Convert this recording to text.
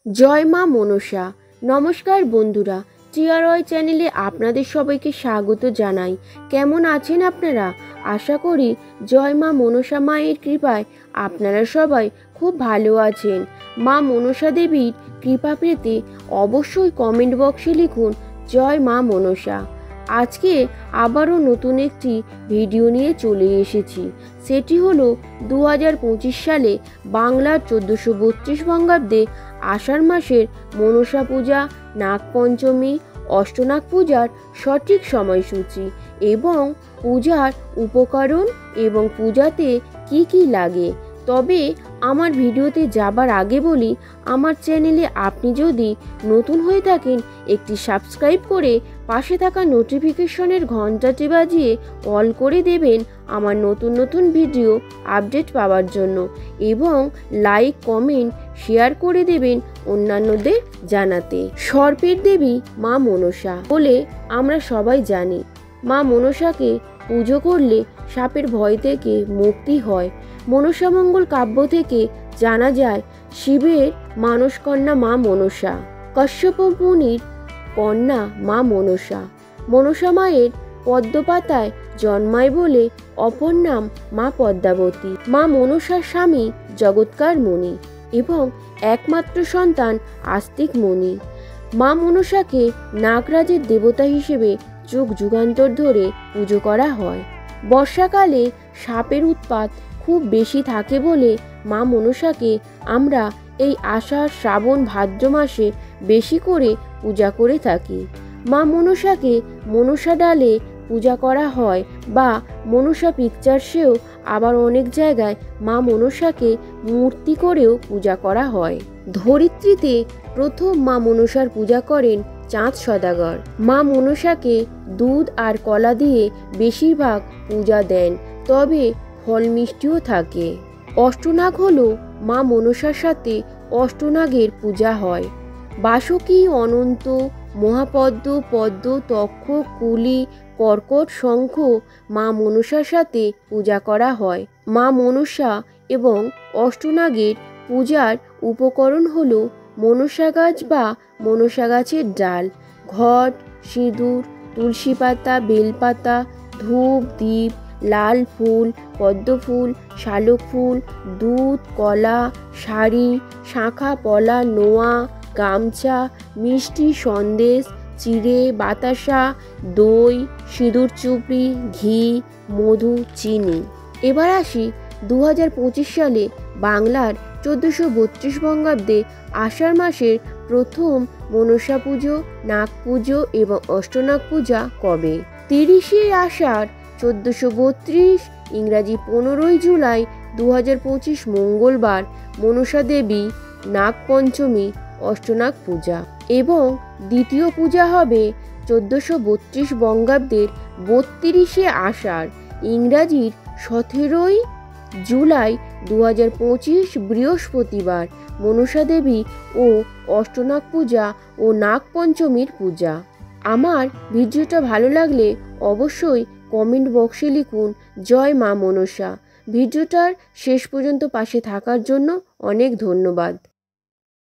জয় মা মনসা। নমস্কার বন্ধুরা, টিআরওয়াই চ্যানেলে আপনাদের সবাইকে স্বাগত জানাই। কেমন আছেন আপনারা? আশা করি জয় মা মনসা মায়ের কৃপায় আপনারা সবাই খুব ভালো আছেন। মা মনসা দেবীর কৃপা পেতে অবশ্যই কমেন্ট বক্সে লিখুন জয় মা মনসা। আজকে আবারও নতুন একটি ভিডিও নিয়ে চলে এসেছি। সেটি হলো 2025 সালে বাংলার 1432 বঙ্গাব্দে আষাঢ় মাসের মনসা পূজা, নাগপঞ্চমী, অষ্টনাগ পূজার সঠিক সময়সূচি এবং পূজার উপকরণ এবং পূজাতে কি কি লাগে। তবে আমার ভিডিওতে যাবার আগে বলি, আমার চ্যানেলে আপনি যদি নতুন হয়ে থাকেন একটি সাবস্ক্রাইব করে পাশে থাকা নোটিফিকেশনের ঘন্টাটি বাজিয়ে অল করে দেবেন আমার নতুন নতুন ভিডিও আপডেট পাওয়ার জন্য, এবং লাইক কমেন্ট শেয়ার করে দেবেন অন্যান্যদের জানাতে। সর্পের দেবী মা মনসা বলে আমরা সবাই জানি। মা মনসাকে পুজো করলে সাপের ভয় থেকে মুক্তি হয়। মনসামঙ্গল কাব্য থেকে জানা যায় শিবের মানসকন্যা মা মনসা, কশ্যপ মুনির কন্যা মা মনসা। মনসা মায়ের পদ্মপাতায় জন্মায় বলে অপর নাম মা পদ্মাবতী। মা মনসার স্বামী জগৎকার মুনি এবং একমাত্র সন্তান আস্তিক মুনি। মা মনসাকে নাগরাজের দেবতা হিসেবে যুগ যুগান্তর ধরে পুজো করা হয়। বর্ষাকালে সাপের উৎপাত খুব বেশি থাকে বলে মা মনসাকে আমরা এই আষাঢ়, শ্রাবণ, ভাদ্র মাসে বেশি করে পূজা করে থাকি। মা মনসাকে মনসা ডালে পূজা করা হয় বা মনসা পিকচার্সেও আবার অনেক জায়গায় মা মনসাকে মূর্তি করেও পূজা করা হয়। ধরিত্রীতে প্রথম মা মনসার পূজা করেন চাঁদ সদাগর। মা মনসাকে দুধ আর কলা দিয়ে বেশিরভাগ পূজা দেন, তবে ফল মিষ্টিও থাকে। অষ্টনাগ হলো মা মনসার সাথে অষ্টনাগের পূজা হয়। বাসকী, অনন্ত, মহাপদ্ম, পদ্ম, তক্ষ, কুলি, কর্কট, শঙ্খ মা মনসার সাথে পূজা করা হয়। মা মনসা এবং অষ্টনাগের পূজার উপকরণ হলো মনসা গাছ বা মনসা গাছের ডাল, ঘট, সিঁদুর, তুলসী পাতা, বেলপাতা, ধূপ, দীপ, লাল ফুল, পদ্ম ফুল, শালক ফুল, দুধ, কলা, শাড়ি, শাঁখা, পলা, নোয়া, গামছা, মিষ্টি, সন্দেশ, চিড়ে, বাতাসা, দই, সিঁদুর চুপড়ি, ঘি, মধু, চিনি। এবার আসি 2025 সালে বাংলার 1432 বঙ্গাব্দে আষাঢ় মাসের প্রথম মনসা পুজো, নাগ পুজো এবং অষ্টনাগ পূজা কবে। 30শে আষাঢ় 1432, ইংরাজি 15ই জুলাই 2025 মঙ্গলবার মনসা দেবী নাগপঞ্চমী অষ্টনাগ পূজা, এবং দ্বিতীয় পূজা হবে 1432 বঙ্গাব্দের 32শে আষাঢ়, ইংরাজির 17ই জুলাই 2025 বৃহস্পতিবার মনসা দেবী ও অষ্টনাগ পূজা ও নাগপঞ্চমীর পূজা। আমার ভিডিওটা ভালো লাগলে অবশ্যই কমেন্ট বক্সে লিখুন জয় মা মনসা। ভিডিওটার শেষ পর্যন্ত পাশে থাকার জন্য অনেক ধন্যবাদ।